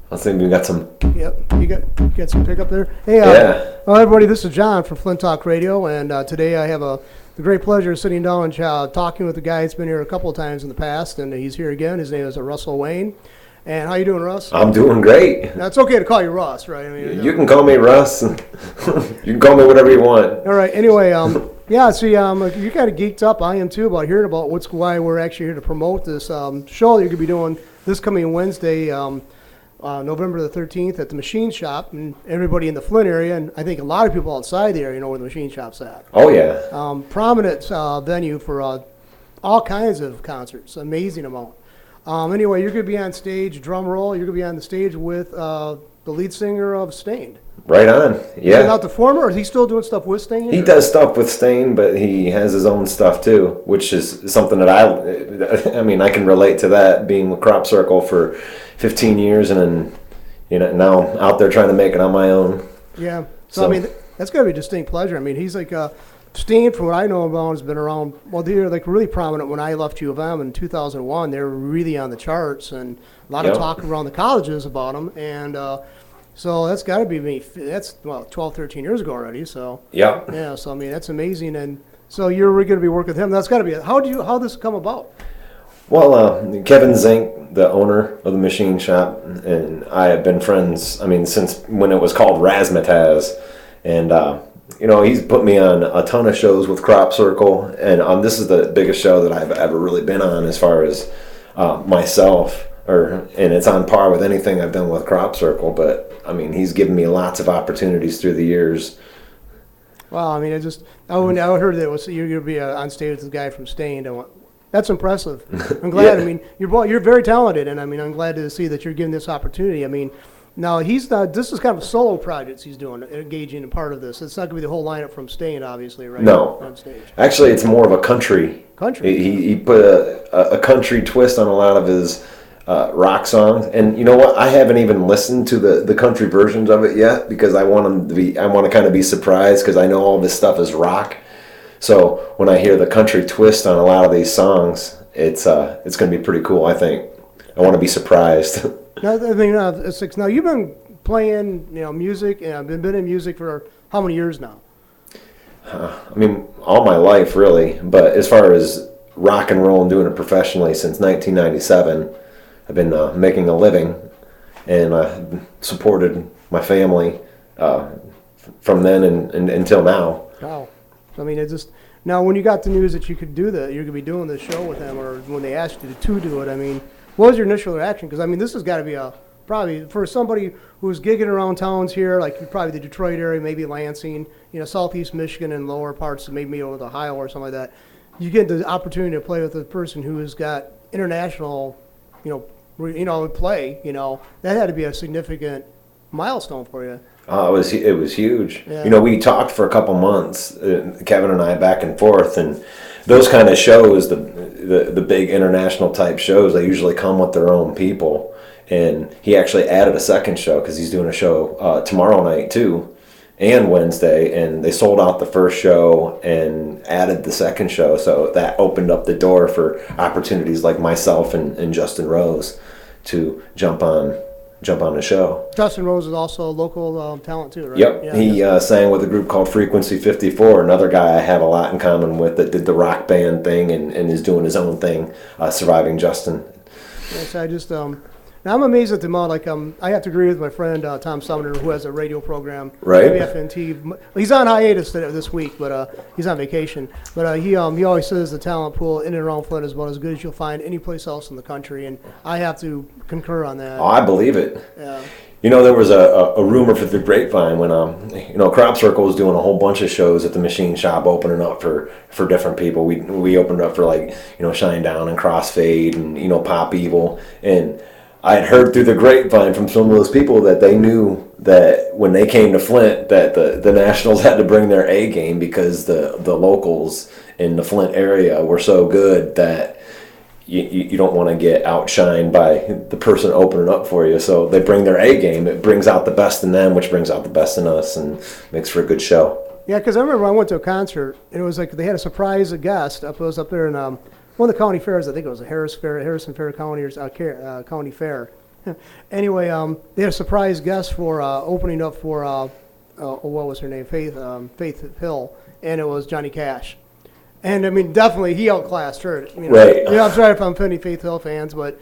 I think we got some. Yep, you got some pickup there. Hey, Yeah. well, everybody, this is John from Flint Talk Radio, and today I have the great pleasure of sitting down and talking with a guy that's been here a couple of times in the past, and he's here again. His name is Russell Wayne. And how you doing, Russ? I'm doing great. Now, it's okay to call you Russ, right? I mean, You can call me Russ. You can call me whatever you want. All right. Anyway, yeah. See, you kind of geeked up. I am too about hearing about why we're actually here to promote this show that you're gonna be doing this coming Wednesday, November the 13th at the Machine Shop, and everybody in the Flint area, and I think a lot of people outside the area know where the Machine Shop's at. Oh yeah. Prominent venue for all kinds of concerts. Amazing amount. Anyway, you're going to be on stage, drum roll. You're going to be on the stage with the lead singer of Staind. Right on. Yeah. Not the former, or is he still doing stuff with Staind? He does stuff with Staind, but he has his own stuff too, which is something that I mean, I can relate to that, being with Crop Circle for 15 years and then, now out there trying to make it on my own. Yeah. So I mean, that's got to be a distinct pleasure. I mean, he's like, Staind, from what I know about, has been around, well, they were like really prominent when I left U of M in 2001. They were really on the charts, and a lot of talk around the colleges about them. And so that's got to be me. That's, 12, 13 years ago already. So yeah. So I mean, that's amazing. And so you're going to be working with him. That's got to be it. How did this come about? Well, Kevin Zink, the owner of the Machine Shop, and I have been friends, I mean, since when it was called Razzmatazz. And he's put me on a ton of shows with Crop Circle, and this is the biggest show that I've ever really been on as far as myself, and it's on par with anything I've done with Crop Circle. But I mean, he's given me lots of opportunities through the years. Well, I mean, I heard that you're going to be on stage with the guy from Staind. That's impressive. I'm glad. Yeah. I mean, you're very talented, and I mean, I'm glad to see that you're given this opportunity. I mean. Now, he's not. This is kind of solo projects he's doing, engaging in part of this. It's not going to be the whole lineup from Staind, obviously, right? No. On stage. Actually, it's more of a country. Country. He put a country twist on a lot of his rock songs, and you know what? I haven't even listened to the country versions of it yet because I want to kind of be surprised because I know all this stuff is rock. So when I hear the country twist on a lot of these songs, it's going to be pretty cool. I think. I want to be surprised. Now, I mean, now you've been playing, music, and I've been in music for how many years now? I mean, all my life, really. But as far as rock and roll and doing it professionally since 1997, I've been making a living, and supported my family from then and until now. Wow. I mean, it's just now when you got the news that you could do that, you're going to be doing this show with them, or when they asked you to do it, I mean. What was your initial reaction? Because, I mean, this has got to be probably for somebody who's gigging around towns here, like probably the Detroit area, maybe Lansing, southeast Michigan and lower parts, maybe over Ohio or something like that. You get the opportunity to play with a person who has got international, play. That had to be a significant milestone for you. It was huge. Yeah. We talked for a couple months, Kevin and I, back and forth, and those kind of shows, the big international type shows, they usually come with their own people. And he actually added a second show because he's doing a show tomorrow night too, and Wednesday. And they sold out the first show and added the second show, so that opened up the door for opportunities like myself and Justin Rose to jump on the show. Justin Rose is also a local talent too, right? Yep. Yeah, He sang with a group called Frequency 54, another guy I have a lot in common with that did the rock band thing and is doing his own thing, Surviving Justin. Yes, I just now I'm amazed at the amount. Like I have to agree with my friend Tom Sumner, who has a radio program, right? WFNT. He's on hiatus this week, but he's on vacation. But he always says the talent pool in and around Flint is about as good as you'll find any place else in the country, and I have to concur on that. Oh, I believe it. Yeah. There was a rumor for the grapevine when Crop Circle was doing a whole bunch of shows at the Machine Shop, opening up for different people. We opened up for Shinedown and Crossfade and Pop Evil, and I had heard through the grapevine from some of those people that they knew that when they came to Flint that the Nationals had to bring their A game because the locals in the Flint area were so good that you don't want to get outshined by the person opening up for you. So they bring their A game. It brings out the best in them, which brings out the best in us and makes for a good show. Yeah, because I remember I went to a concert, and it was like they had a surprise guest. It was up there in one of the county fairs. I think it was a Harrison Fair County or County Fair. Anyway, they had a surprise guest for opening up for what was her name, Faith Hill, and it was Johnny Cash. And I mean, definitely he outclassed her. You know? Right. You know, I'm sorry if I'm offending Faith Hill fans, but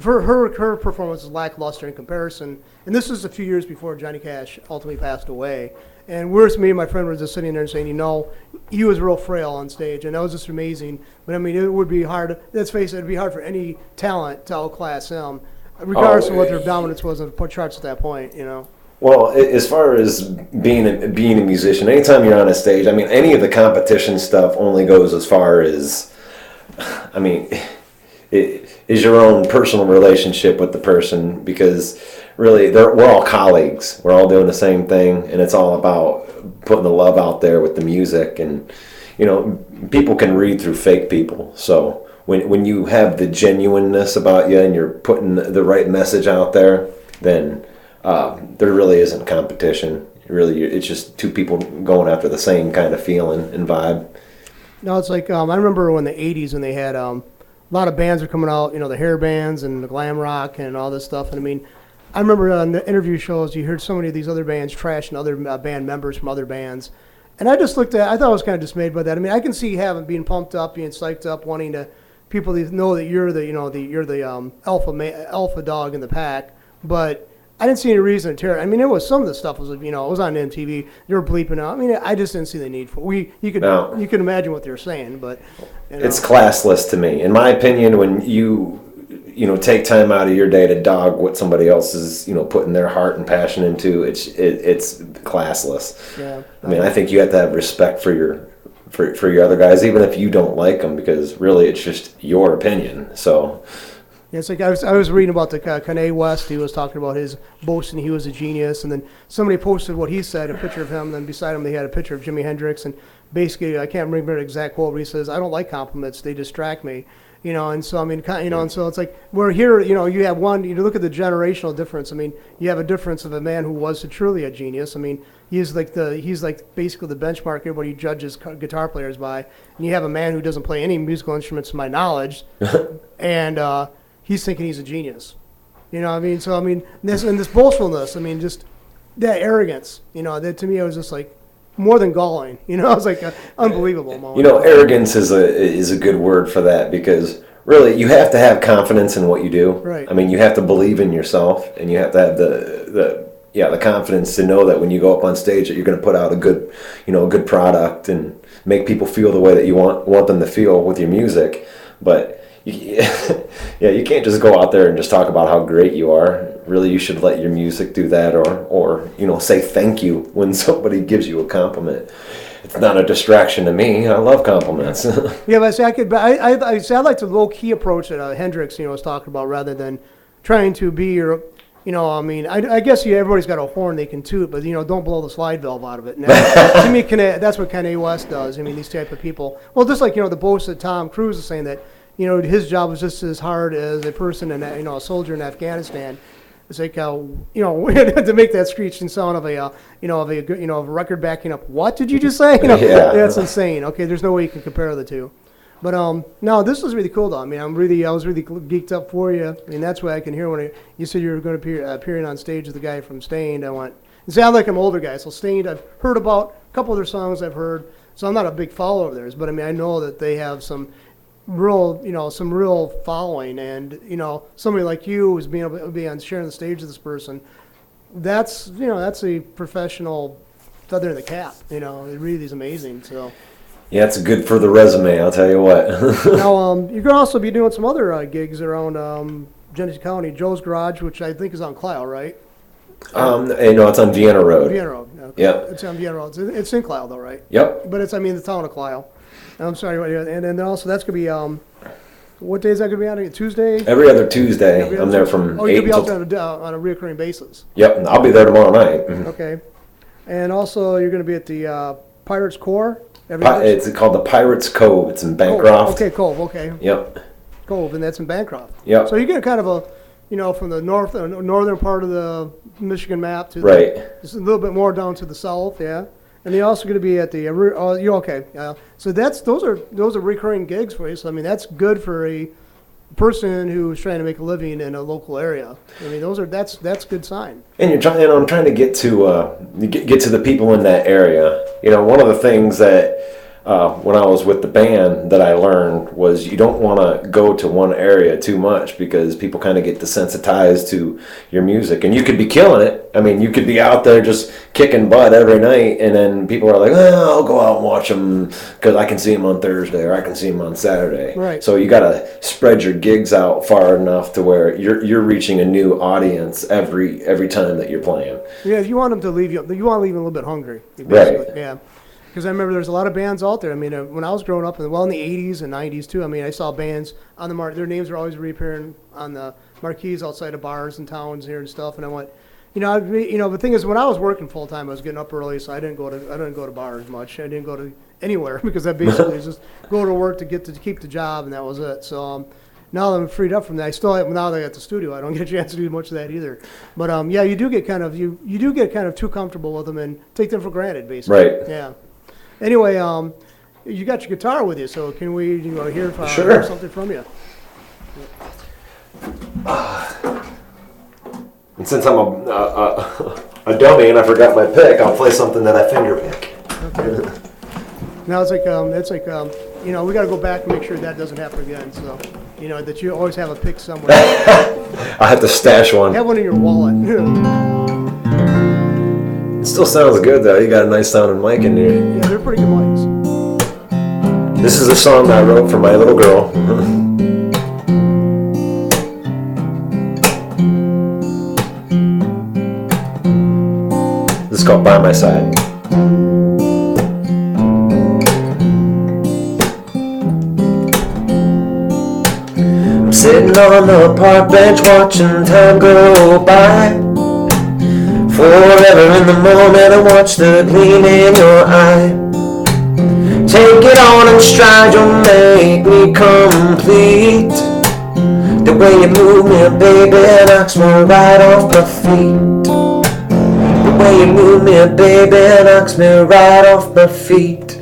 for her performance was lackluster in comparison. And this was a few years before Johnny Cash ultimately passed away. And me and my friend were just sitting there and saying, you know, he was real frail on stage, and that was just amazing. But I mean, it would be hard. Let's face it, it'd be hard for any talent to outclass him, regardless of what their dominance was on the charts at that point. You know. Well, as far as being a musician, anytime you're on a stage, I mean, any of the competition stuff only goes as far as, I mean, it is your own personal relationship with the person, because really we're all colleagues. We're all doing the same thing, and it's all about putting the love out there with the music. And, you know, people can read through fake people. So when you have the genuineness about you and you're putting the right message out there, then there really isn't competition. It's just two people going after the same kind of feeling and vibe. No, it's like I remember when the '80s when they had a lot of bands were coming out, you know, the hair bands and the glam rock and all this stuff. And I mean, I remember on the interview shows you heard so many of these other bands trashing other band members from other bands, and I just looked at. I thought I was kind of dismayed by that. I mean, I can see being pumped up, being psyched up, wanting to people to know that you're the alpha dog in the pack, but I didn't see any reason to tear it. I mean, it was some of the stuff was, you know, it was on MTV. They were bleeping out. I mean, I just didn't see the need for it. You could imagine what they were saying, but you know. It's classless to me, in my opinion. When you take time out of your day to dog what somebody else is, you know, putting their heart and passion into, it's classless. Yeah. I mean, I think you have to have respect for your other guys, even if you don't like them, because really it's just your opinion. So. Yeah, it's like I was reading about the Kanye West. He was talking about his boasting he was a genius, and then somebody posted what he said, a picture of him, and then beside him they had a picture of Jimi Hendrix, and basically I can't remember the exact quote, but he says, "I don't like compliments; they distract me." You know, and so I mean, you know, and so it's like we're here. You know, you have one. You look at the generational difference. I mean, you have a difference of a man who was truly a genius. I mean, he's like basically the benchmark everybody judges guitar players by, and you have a man who doesn't play any musical instruments to my knowledge, and he's thinking he's a genius. You know what I mean? So, I mean, this boastfulness, I mean, just that arrogance, you know, that to me, it was just like more than galling. You know, it was like an unbelievable moment. You know, arrogance is a good word for that, because really you have to have confidence in what you do. Right. I mean, you have to believe in yourself, and you have to have the confidence to know that when you go up on stage that you're going to put out a good product and make people feel the way that you want them to feel with your music. But you can't just go out there and just talk about how great you are. Really, you should let your music do that, or you know, say thank you when somebody gives you a compliment. It's not a distraction to me. I love compliments. Yeah, but I like the low key approach that Hendrix, you know, was talking about, rather than trying to be your. You know, I mean, I guess everybody's got a horn they can toot, but, you know, don't blow the slide valve out of it. And to me, that's what Kanye West does. I mean, these type of people. Well, just like, you know, the boast that Tom Cruise is saying that, you know, his job was just as hard as a person in, you know, a soldier in Afghanistan. It's like, you know, to make that screeching sound of a record backing up. What did you just say? You know, yeah. That's insane. Okay, there's no way you can compare the two. But no, this was really cool though. I mean, I was really geeked up for you. I mean, that's why I can hear when you said you were going to appearing on stage with the guy from Stained. It sounds like I'm an older guy. So Stained, I've heard about a couple of their songs. I've heard. So I'm not a big follower of theirs, but I mean, I know that they have some real following, and you know, somebody like you who's being able to be on sharing the stage with this person. That's a professional feather in the cap. You know, it really is amazing. So. Yeah, it's good for the resume, I'll tell you what. Now, you're going to also be doing some other gigs around Genesee County. Joe's Garage, which I think is on Clio, right? No, it's on Vienna Road. Vienna Road, okay. Yep. It's on Vienna Road. It's in Clio, though, right? Yep. But it's, the town of Clio. I'm sorry. And then also that's going to be, what day is that going to be on? Tuesday? Every other Tuesday. I'm there from 8 you'll be till... out there on a reoccurring basis. Yep, I'll be there tomorrow night. Mm-hmm. Okay. And also you're going to be at the Pirates Core? It's called the Pirates Cove. It's in Bancroft. Okay, Cove. Okay. Yep. Cove, and that's in Bancroft. Yep. So you get kind of a, from the northern part of the Michigan map to just a little bit more down to the south, yeah. And you're also going to be at the so those are recurring gigs for you. So I mean that's good for a person who's trying to make a living in a local area. I mean, that's a good sign. And you're trying. I'm trying to get to the people in that area. One of the things that when I was with the band that I learned was you don't want to go to one area too much because people kind of get desensitized to your music, and you could be killing it. I mean, you could be out there just kicking butt every night, and then people are like, "Oh, I'll go out and watch them because I can see them on Thursday or I can see them on Saturday." Right. So you got to spread your gigs out far enough to where you're reaching a new audience every time that you're playing. Yeah, you want them to leave you want to leave them a little bit hungry. Right. Yeah. Because I remember there's a lot of bands out there. I mean, when I was growing up, in the 80s and 90s too, I mean, I saw bands on the their names were always reappearing on the marquees outside of bars and towns here and stuff. And I went, the thing is, when I was working full time, I was getting up early, so I didn't go to bars much. I didn't go to anywhere because I basically was just go to work to keep the job, and that was it. So now that I'm freed up from that, I still have, now that I got the studio, I don't get a chance to do much of that either. But yeah, you do get kind of too comfortable with them and take them for granted, basically. Right. Yeah. Anyway, you got your guitar with you, so can we hear Sure. something from you? And since I'm a dummy and I forgot my pick, I'll play something that I finger pick. Okay. Now it's like we got to go back and make sure that doesn't happen again. So that you always have a pick somewhere. I have to stash one. Have one in your wallet. It still sounds good though. You got a nice sounding mic in here. Yeah, they're pretty good mics. This is a song that I wrote for my little girl. This is called By My Side. I'm sitting on the park bench watching time go by. Forever in the moment, I watch the gleam in your eye. Take it on in stride, you'll make me complete. The way you move me, baby, knocks me right off my feet. The way you move me, baby, knocks me right off my feet.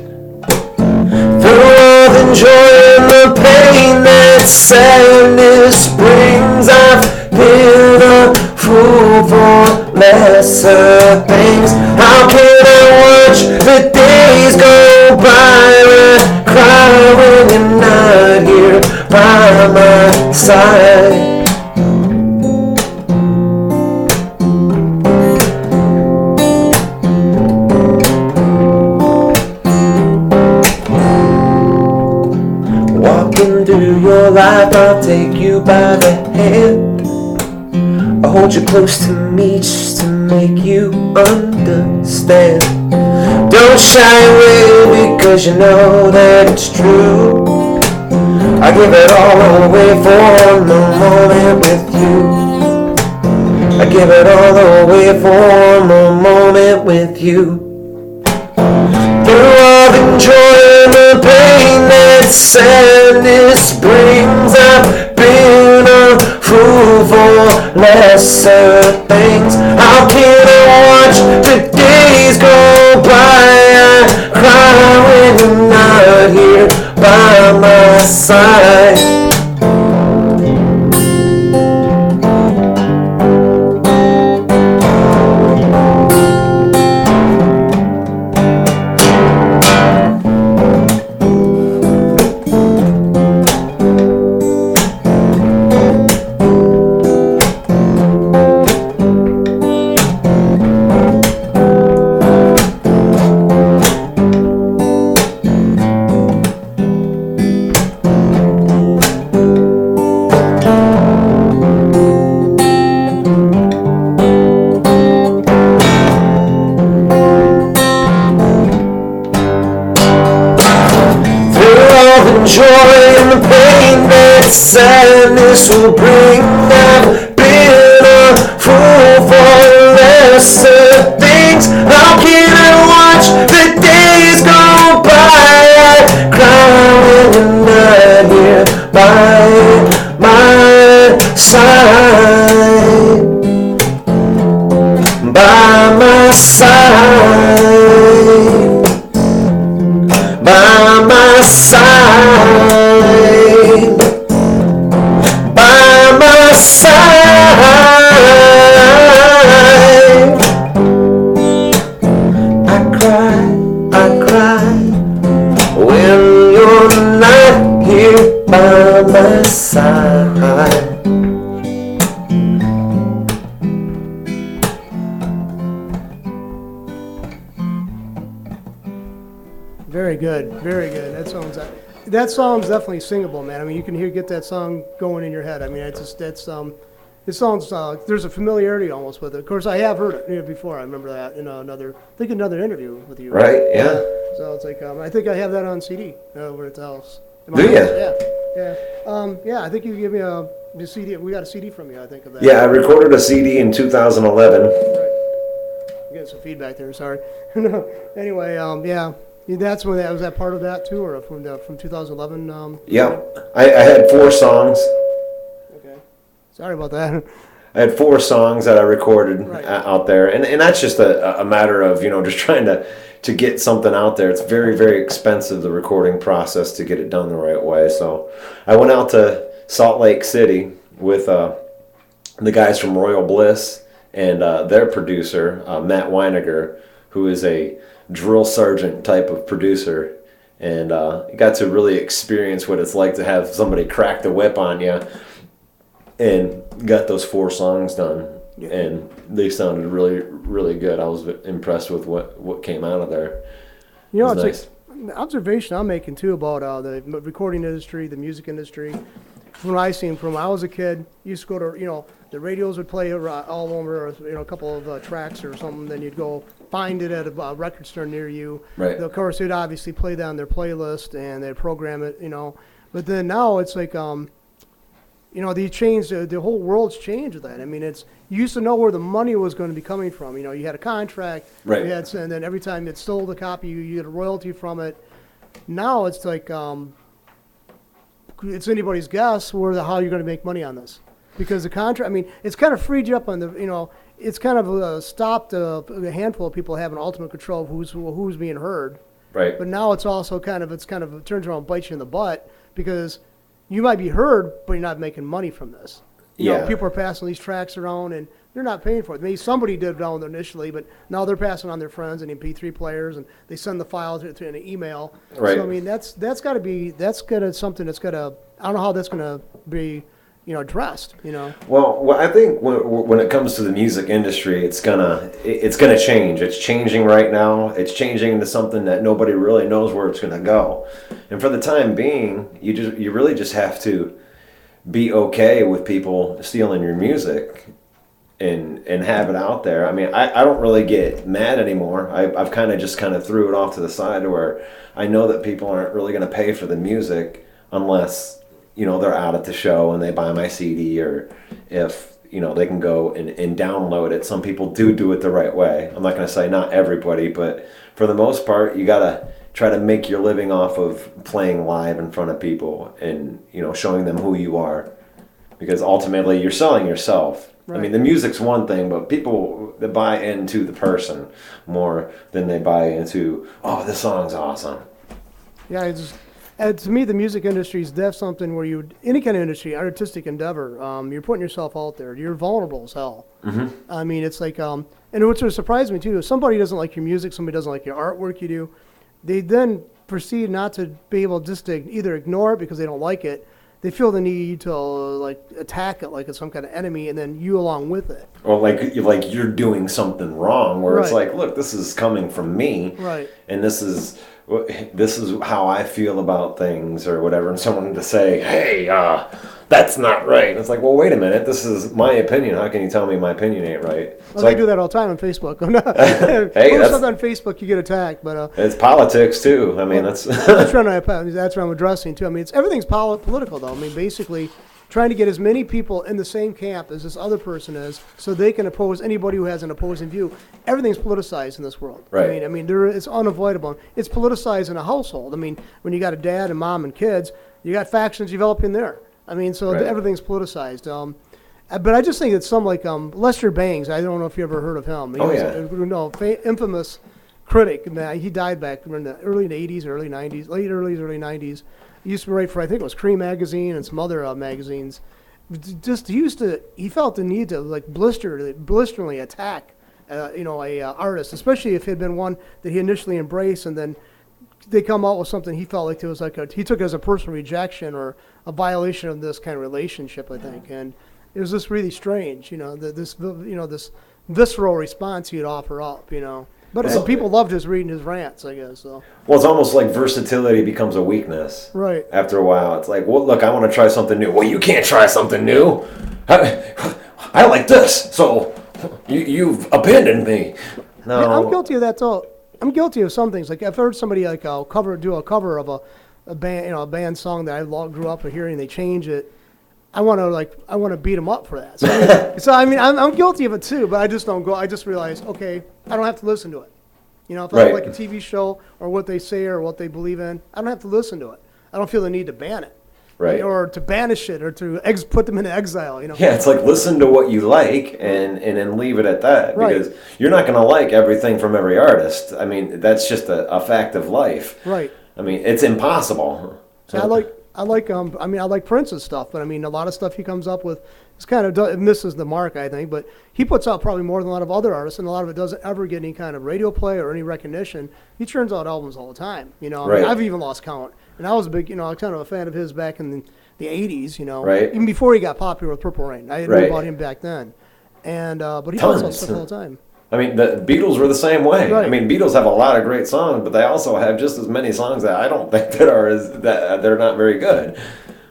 Through all the joy and the pain that sadness brings, I've been a fool for lesser things. How can I watch the days go by and cry when you're not here by my side? Walking through your life, I'll take you by the hand. I'll hold you close to me just to make you understand. Don't shy away because you know that it's true. I give it all away for the moment with you. I give it all away for the moment with you. Through all the joy and the pain that sadness brings, I've been a fool for lesser things. How can I watch the days go by and cry when you're not here by my side? Joy and the pain that sadness will bring. I've been a fool for lesser things. How can I watch the days go by and cry when you're not here by my side? By my side. By my side. Very good, very good. That song's definitely singable, man. I mean, you can get that song going in your head. I mean, it sounds there's a familiarity almost with it. Of course, I have heard it before. I remember that in another interview with you. Right? Yeah. So it's like I think I have that on CD over at the house. Do you? Yeah, yeah. I think you give me the CD. We got a CD from you, I think, of that. Yeah, I recorded a CD in 2011. Right. I'm getting some feedback there. Sorry. Anyway, yeah. That's when was that part of that too, or from 2011? Yeah, I had 4 songs. Okay. Sorry about that. I had 4 songs that I recorded Right. out there, and that's just a matter of just trying to get something out there. It's very, very expensive, the recording process, to get it done the right way. So I went out to Salt Lake City with the guys from Royal Bliss and their producer, Matt Weiniger, who is a drill sergeant type of producer, and got to really experience what it's like to have somebody crack the whip on you, and got those 4 songs done. Yeah. And they sounded really, really good. I was impressed with what came out of there. You know, It was it's like an observation I'm making too about the recording industry, the music industry. From what I seen from when I was a kid, used to go to the radios would play all over a couple of tracks or something. Then you'd go find it at a record store near you. Right. Of course, they'd obviously play that on their playlist and they'd program it. But then now it's like they changed the whole world's changed with that. I mean, you used to know where the money was going to be coming from. You had a contract, Right. and then every time it sold a copy, you get a royalty from it. Now it's like it's anybody's guess how you're going to make money on this, because the contract. I mean, it's kind of freed you up on the it's kind of stopped a handful of people having ultimate control of who's being heard. Right. But now it's also it turns around and bites you in the butt, because you might be heard, but you're not making money from this. People are passing these tracks around and they're not paying for it. Maybe somebody did it down initially, but now they're passing on their friends and MP3 players, and they send the files to an email. Right. So I mean, that's got to something that's got to. I don't know how that's going to be, addressed. Well, I think when it comes to the music industry, it's gonna change. It's changing right now. It's changing into something that nobody really knows where it's gonna go. And for the time being, you really just have to be okay with people stealing your music and have it out there. I mean, I don't really get mad anymore. I've kind of threw it off to the side, where I know that people aren't really going to pay for the music unless they're out at the show and they buy my CD, or if they can go and download it. Some people do it the right way. I'm not going to say not everybody, but for the most part, you got to try to make your living off of playing live in front of people and showing them who you are, because ultimately you're selling yourself. Right. I mean, the music's one thing, but people that buy into the person more than they buy into, oh, this song's awesome. Yeah, to me, the music industry is definitely something where any kind of industry, artistic endeavor, you're putting yourself out there. You're vulnerable as hell. Mm-hmm. I mean, it's like, and what sort of surprised me too, if somebody doesn't like your music, somebody doesn't like your artwork you do, they then proceed not to be able just to either ignore it because they don't like it. They feel the need to attack it like it's some kind of enemy, and then you along with it. Or like you're doing something wrong, where it's Right. like, look, this is coming from me, Right. and this is how I feel about things or whatever, and someone to say, hey, that's not right. And it's like, well, wait a minute, this is my opinion. How can you tell me my opinion ain't right? It's Well, like, they do that all the time on Facebook. Hey, Post that's- something on Facebook, you get attacked. But it's politics too. I mean, that's that's what I'm addressing too. I mean, everything's political though. I mean, basically, trying to get as many people in the same camp as this other person is, so they can oppose anybody who has an opposing view. Everything's politicized in this world. Right. I mean, it's unavoidable. It's politicized in a household. I mean, when you got a dad and mom and kids, you got factions developing there. I mean, so Right. everything's politicized. But I just think it's some Lester Bangs. I don't know if you ever heard of him. He was infamous critic. Man, he died back in the early 80s, early 90s, early 90s. He used to write for, I think it was Cream magazine and some other magazines. He felt the need to blisteringly attack, a artist, especially if it had been one that he initially embraced, and then they come out with something he felt like it was he took it as a personal rejection or a violation of this kind of relationship, I think. And it was just really strange, this visceral response he'd offer up, But But Well, and people love just reading his rants, I guess. So Well, it's almost like versatility becomes a weakness. right. After a while, it's like, well, look, I want to try something new. Well, you can't try something new. I like this, so you've abandoned me. No, Yeah, I'm guilty of that too. I'm guilty of some things. Like I've heard somebody like do a cover of a band, a band song that I grew up hearing. They change it. I want to beat them up for that. I'm guilty of it too. But I just don't go. I just realize, okay, I don't have to listen to it. If I Right. like a TV show or what they say or what they believe in, I don't have to listen to it. I don't feel the need to ban it, Right. or to banish it, or to put them into exile. Yeah, it's like listen to what you like and then leave it at that. Right. Because you're not going to like everything from every artist. I mean, that's just a fact of life. Right. I mean, it's impossible. I like Prince's stuff, but I mean, a lot of stuff he comes up with is it misses the mark, I think. But he puts out probably more than a lot of other artists, and a lot of it doesn't ever get any kind of radio play or any recognition. He churns out albums all the time. I mean, Right. I've even lost count, and I was a big, kind of a fan of his back in the '80s. Right. Even before he got popular with Purple Rain, I didn't know Right. about him back then. And but he puts out Tons. stuff all the time. I mean, the Beatles were the same way. Right. I mean, Beatles have a lot of great songs, but they also have just as many songs that I don't think that they're not very good.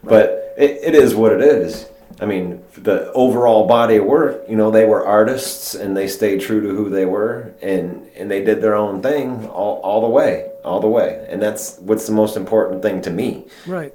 But it is what it is. I mean, the overall body of work, they were artists and they stayed true to who they were and they did their own thing all the way. And that's what's the most important thing to me. Right.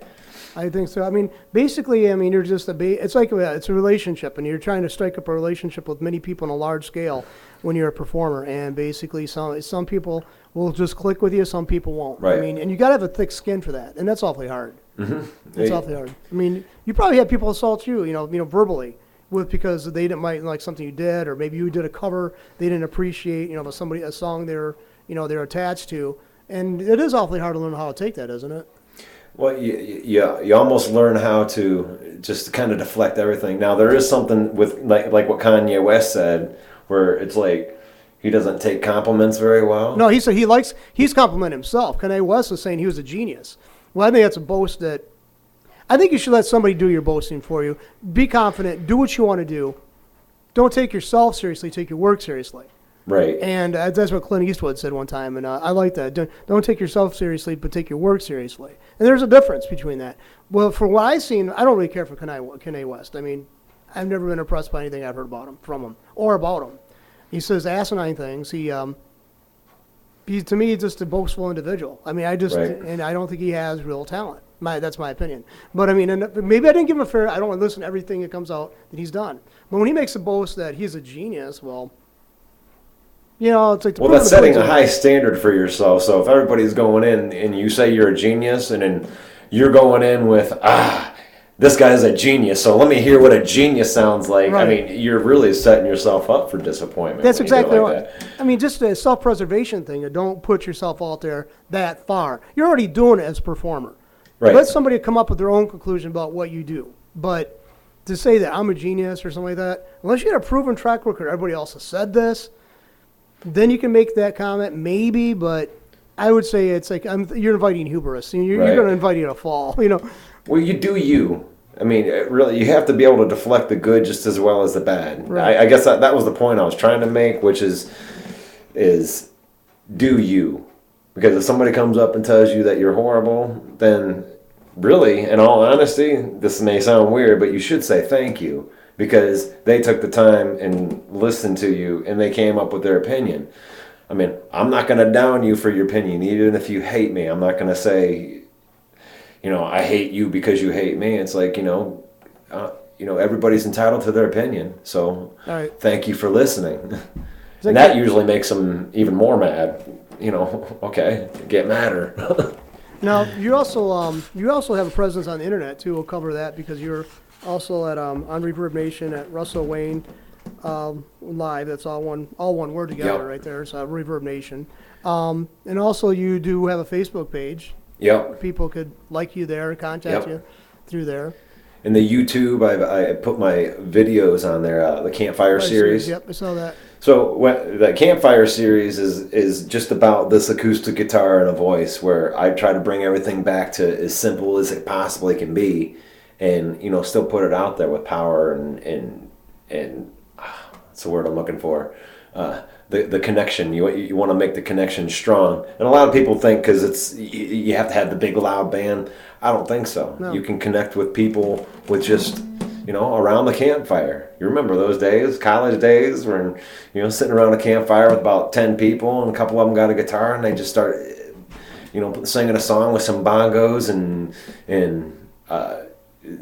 I think so. I mean, basically, you're just it's like it's a relationship, and you're trying to strike up a relationship with many people on a large scale when you're a performer. And basically, some people will just click with you, some people won't. Right. I mean, and you got to have a thick skin for that, and that's awfully hard. Mm-hmm. It's awfully hard. I mean, you probably had people assault you, verbally, because they didn't like something you did, or maybe you did a cover they didn't appreciate, a song they're attached to, and it is awfully hard to learn how to take that, isn't it? Well, you almost learn how to just kind of deflect everything. Now, there is something with like what Kanye West said, where it's like he doesn't take compliments very well. No, he said he's complimenting himself. Kanye West was saying he was a genius. Well, I think that's a boast that I think you should let somebody do your boasting for you. Be confident. Do what you want to do. Don't take yourself seriously. Take your work seriously. Right. And that's what Clint Eastwood said one time, and I like that. Don't take yourself seriously, but take your work seriously. And there's a difference between that. Well, for what I've seen, I don't really care for Kanye West. I mean, I've never been impressed by anything I've heard from him, or about him. He says asinine things. He to me, he's just a boastful individual. I mean, Right. and I don't think he has real talent. That's my opinion. But I mean, and maybe I didn't give him a fair. I don't want to listen to everything that comes out that he's done. But when he makes a boast that he's a genius, well. It's like Well, that's setting a high standard for yourself. So if everybody's going in and you say you're a genius, and then you're going in with this guy's a genius, so let me hear what a genius sounds like. Right. I mean, you're really setting yourself up for disappointment. That's when you do it exactly like right. that. I mean, just a self-preservation thing. Don't put yourself out there that far. You're already doing it as a performer. Right. Let somebody come up with their own conclusion about what you do. But to say that I'm a genius or something like that, unless you got a proven track record, everybody else has said this, then you can make that comment, maybe. But I would say it's like you're inviting hubris. You're Right. going to invite you to fall. Well, you do you. I mean, really, you have to be able to deflect the good just as well as the bad. Right. I guess that was the point I was trying to make, which is do you. Because if somebody comes up and tells you that you're horrible, then really, in all honesty, this may sound weird, but you should say thank you. Because they took the time and listened to you, and they came up with their opinion. I mean, I'm not going to down you for your opinion, even if you hate me. I'm not going to say, I hate you because you hate me. It's like, everybody's entitled to their opinion. So Right. thank you for listening. like And that usually makes them even more mad. Okay, get madder. Now, you also have a presence on the internet, too. We'll cover that because you're also at on Reverb Nation at Russell Wayne Live. That's all one word together Yep. right there. So Reverb Nation. And also you do have a Facebook page. Yep. People could like you there and contact Yep. you through there. In the YouTube, I put my videos on there, the Campfire series. Yep, I saw that. So the Campfire series is just about this acoustic guitar and a voice, where I try to bring everything back to as simple as it possibly can be, and still put it out there with power and That's the word I'm looking for. The connection. You want to make the connection strong. And a lot of people think because you have to have the big loud band. I don't think so. No. You can connect with people with just, around the campfire. You remember those days, college days, when, sitting around a campfire with about 10 people and a couple of them got a guitar and they just start, singing a song with some bongos and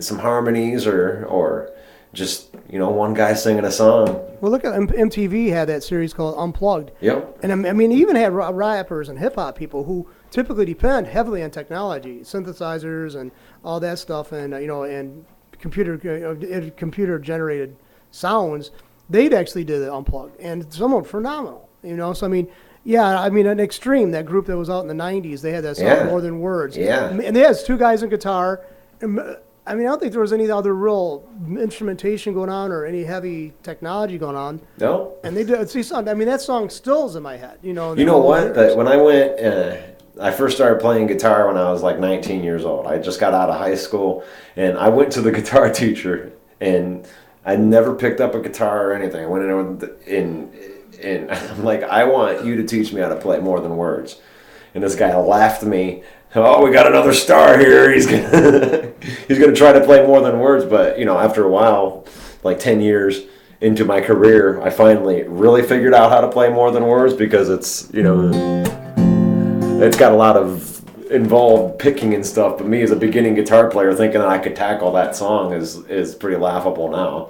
some harmonies or just, one guy singing a song. Well, look at MTV had that series called Unplugged. Yep. And I mean, even had rappers and hip hop people who typically depend heavily on technology, synthesizers and all that stuff, and and computer generated sounds. They'd actually do the Unplugged, and some of them phenomenal. So I mean. Yeah, I mean, an Extreme, that group that was out in the 90s, they had that song, More Than Words. Yeah. And they had two guys in guitar. And, I mean, I don't think there was any other real instrumentation going on or any heavy technology going on. No. And they did, I mean, that song still is in my head. You know what? When I went, I first started playing guitar when I was like 19 years old. I just got out of high school, and I went to the guitar teacher, and I never picked up a guitar or anything. I went in and I'm like, I want you to teach me how to play More Than Words. And this guy laughed at me. Oh, we got another star here. He's gonna try to play More Than Words. But after a while, like 10 years into my career, I finally really figured out how to play More Than Words because it's it's got a lot of involved picking and stuff. But me as a beginning guitar player thinking that I could tackle that song is pretty laughable now.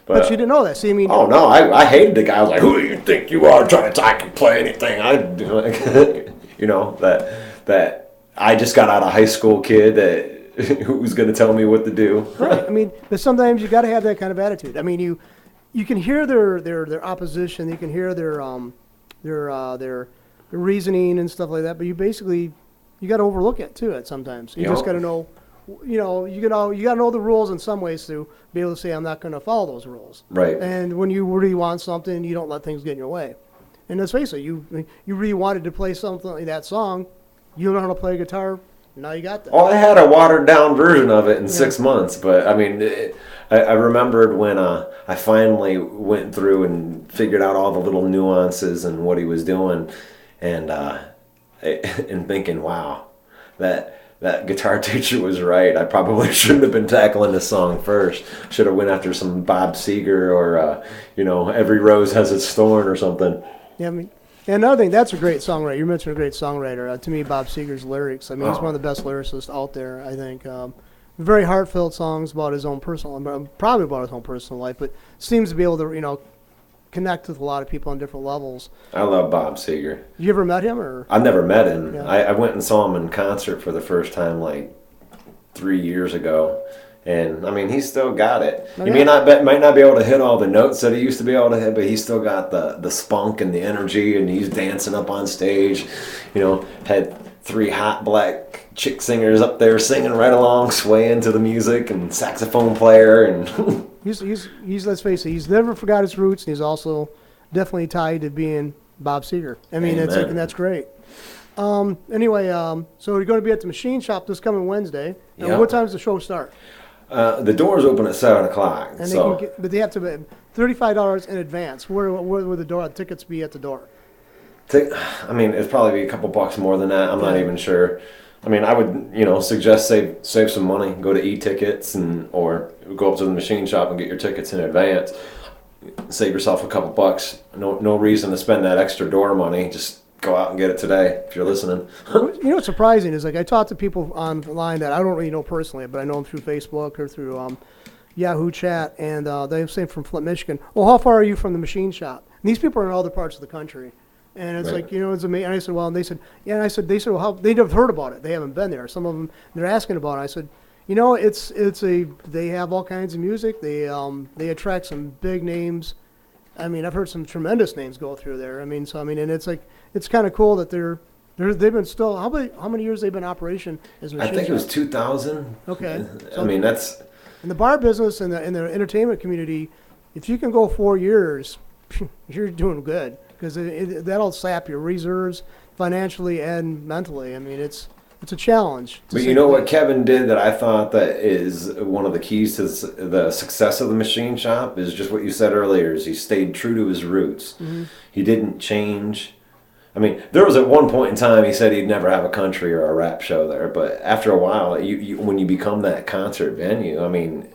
But you didn't know that. See, I mean, oh no, I hated the guy. I was like, "Who do you think you are, trying to I can play anything?" That I just got out of high school kid that who's going to tell me what to do. Right. I mean, but sometimes you got to have that kind of attitude. I mean, you can hear their opposition. You can hear their reasoning and stuff like that. But you got to overlook it too. At sometimes you just got to know. You got to know the rules in some ways to be able to say I'm not going to follow those rules. Right. And when you really want something, you don't let things get in your way. And let's face it, you really wanted to play something like that song. You don't know how to play guitar. Now you got that. Oh, I had a watered down version of it in 6 months, but I mean, I remembered when I finally went through and figured out all the little nuances and what he was doing, and thinking, wow, that guitar teacher was right. I probably shouldn't have been tackling this song first. Should have went after some Bob Seger or Every Rose Has Its Thorn or something. Yeah, I mean, and another thing, that's a great songwriter. You mentioned a great songwriter. To me, Bob Seger's lyrics. I mean, he's one of the best lyricists out there. I think very heartfelt songs about his own personal, probably about his own personal life, but seems to be able to connect with a lot of people on different levels. I love Bob Seger. You ever met him or? I've never met him. Yeah. I went and saw him in concert for the first time like 3 years ago, and I mean he's still got it. Oh, He yeah. might not be able to hit all the notes that he used to be able to hit, but he's still got the spunk and the energy, and he's dancing up on stage. Had 3 hot black chick singers up there singing right along, swaying to the music, and saxophone player and. He's let's face it, he's never forgot his roots, and he's also definitely tied to being Bob Seger. I mean, Amen. that's great. Anyway, so you're going to be at the Machine Shop this coming Wednesday. And Yeah. what time does the show start? The doors open at 7:00. And So but they have to pay $35 in advance. Where would the tickets be at the door? I mean, it'd probably be a couple bucks more than that. I'm not even sure. I mean, I would, suggest save some money, go to e-tickets or go up to the Machine Shop and get your tickets in advance. Save yourself a couple bucks. No reason to spend that extra door money. Just go out and get it today if you're listening. What's surprising is I talk to people online that I don't really know personally, but I know them through Facebook or through Yahoo Chat, and they say from Flint, Michigan. Well, how far are you from the Machine Shop? And these people are in other parts of the country. And it's Right. like, it's amazing. And I said, well, and they said, yeah. And I said, well, how? They'd have heard about it. They haven't been there. Some of them, they're asking about it. I said, they have all kinds of music. They attract some big names. I mean, I've heard some tremendous names go through there. I mean, and it's like, it's kind of cool that they've been still, how many years they've been in operation as a I Machine think it was Shop? 2000. Okay. I mean, that's. In the bar business and the entertainment community, if you can go 4 years, you're doing good, because that'll sap your reserves financially and mentally. I mean, it's it's a challenge. But you know what Kevin did that I thought that is one of the keys to the success of the machine shop is just what you said earlier. Is he stayed true to his roots. He didn't change. I mean, there was at one point in time he said he'd never have a country or a rap show there, but after a while, you when you become that concert venue, I mean,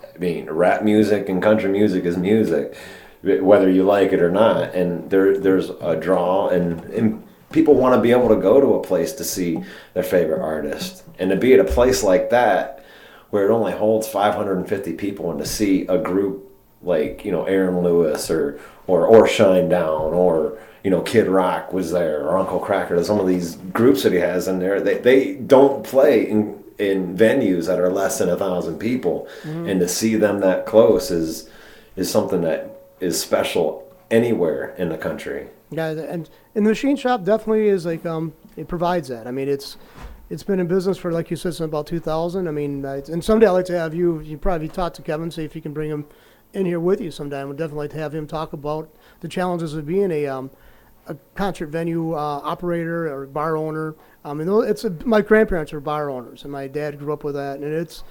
rap music and country music is music, whether you like it or not, and there's a draw, and people want to be able to go to a place to see their favorite artist, and to be at a place like that where it only holds 550 people, and to see a group like Aaron Lewis or Shinedown or Kid Rock was there, or Uncle Kracker. Some of these groups that he has in there, they don't play in venues that are less than 1,000 people, and to see them that close is something that is special anywhere in the country. Yeah, and the machine shop definitely is like it provides that. I mean, it's been in business for, like you said, since about 2000. I mean, and someday I'd like to have you probably talk to Kevin, see if you can bring him in here with you sometime. We'd definitely like to have him talk about the challenges of being a concert venue operator or bar owner. My grandparents were bar owners, and my dad grew up with that. And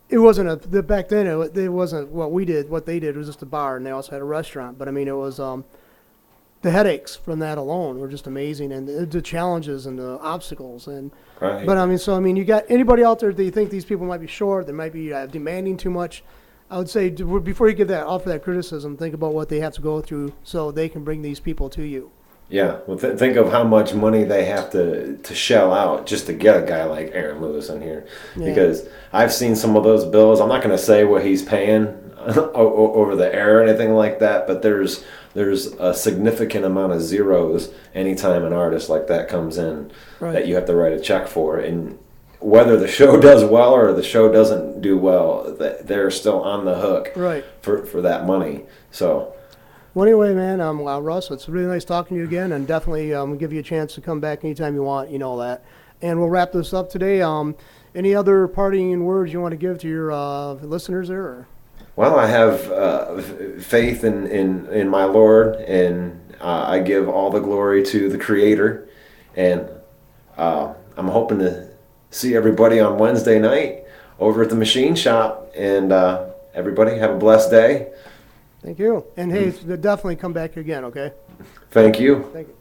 it wasn't back then. It wasn't what we did. What they did was just a bar, and they also had a restaurant. But I mean, it was the headaches from that alone were just amazing, and the challenges and the obstacles. And Right. but I mean, you got anybody out there that you think these people might be short, they might be demanding too much. I would say before you offer that criticism, think about what they have to go through so they can bring these people to you. Yeah, well, think of how much money they have to shell out just to get a guy like Aaron Lewis in here. Yeah. Because I've seen some of those bills. I'm not going to say what he's paying over the air or anything like that, but there's a significant amount of zeros anytime an artist like that comes in that you have to write a check for. And whether the show does well or the show doesn't do well, they're still on the hook for that money. So. Well, anyway, man, Russ, it's really nice talking to you again, and definitely give you a chance to come back anytime you want, you know that. And we'll wrap this up today. Any other parting words you want to give to your listeners there? Or? Well, I have faith in my Lord, and I give all the glory to the Creator. And I'm hoping to see everybody on Wednesday night over at the machine shop. And everybody have a blessed day. Thank you. And hey, definitely come back again, okay? Thank you. Thank you.